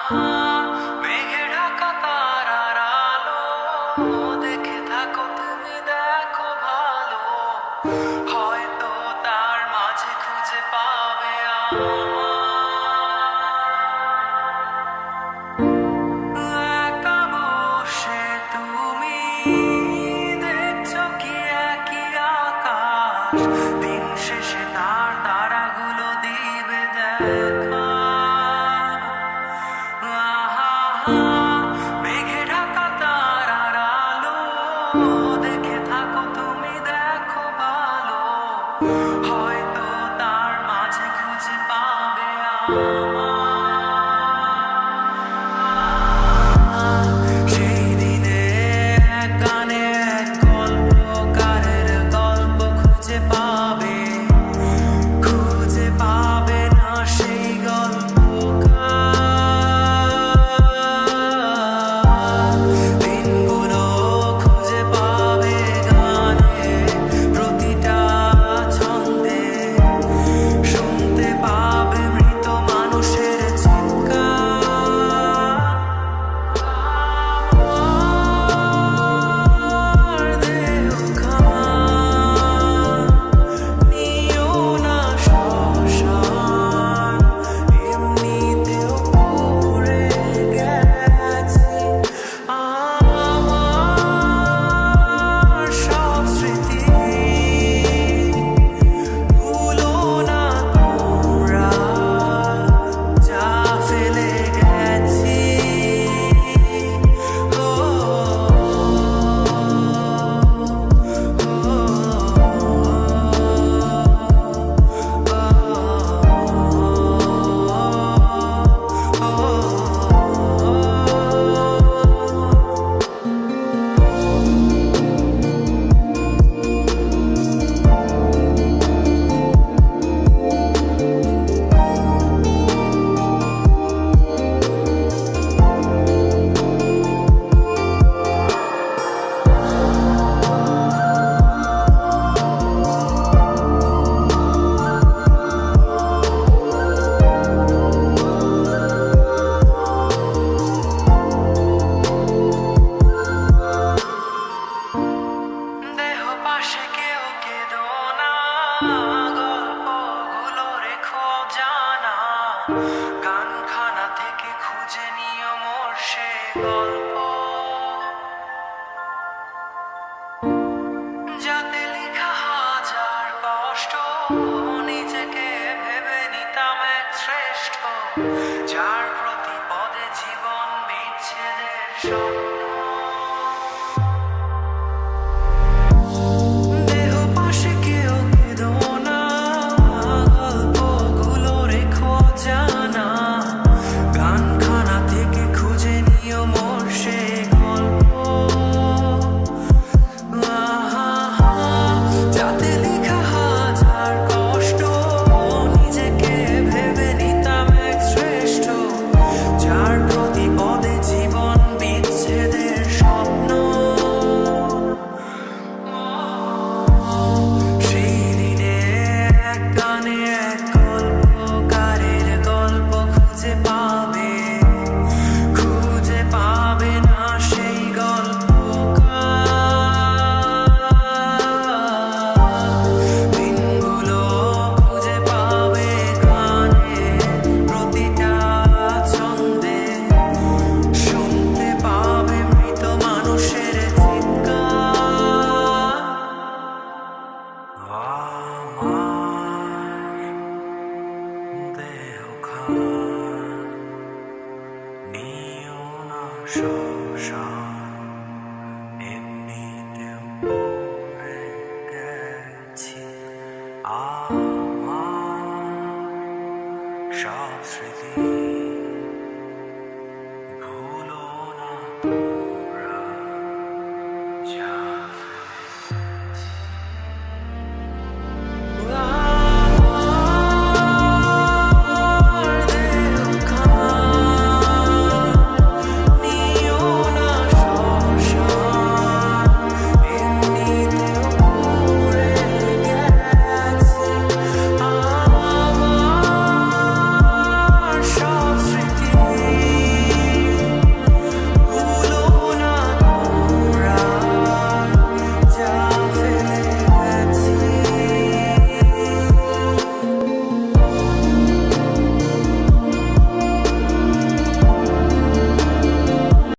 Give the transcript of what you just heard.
মেঘে ঢাকা তারার আলো দেখে থাকো তুমি দেখো ভালো হয়তো তার মাঝে খুঁজে পাবে একা বসে তুমি দেখছো কি একই আকাশ দিন শেষে তার তারাগুলো দিবে দেখা মেঘে ঢাকা তারার আলো দেখে থাকো তুমি দেখো ভালো হয়তো তার মাঝে খুঁজে পাবে সেই দিনে এক গানে এক গল্পকারের গল্প খুঁজে পাবে না সেই গল্পকার দিনগুলো খুঁজে পাবে গানে প্রতিটা ছন্দে শুনতে পাবে মৃত মানুষের চিৎকার দেহ খান নিও না শ্মশান এমনিতেও পড়ে গেছে আমার সব স্মৃতি ভুলো না তোমরা যা ফেলে গেছি দেহ পাশে কেউ কেঁদো না গল্পগুলো রেখো জানা গানখানা থেকে খুঁজে নিও মোর সে গল্প যাতে লেখা হাজার কষ্ট নিজেকে ভেবে নিতাম এক শ্রেষ্ঠ যার প্রতি পদে জীবন বিচ্ছেদের স্বপ্ন দেহ পাশে কেউ কেঁদো না গল্পগুলো রেখো জানা গানখানা থেকে খুঁজে নিও মোর সে গল্প যাতে লেখা হাজার কষ্ট নিজেকে ভেবে নিতাম এক শ্রেষ্ঠ যার প্রতি পদে জীবন বিচ্ছেদের স্বপ্ন সেই দিনে এক গানে এক গল্পকারের গল্প খুঁজে পাবে না সেই গল্পকার দিনগুলো খুঁজে পাবে গানে প্রতিটা ছন্দে শুনতে পাবে মৃত মানুষের চিৎকার আমার দেহ খান নিও না শ্মশান এমনিতেও পড়ে গেছি আমার সব স্মৃতি ভুলো না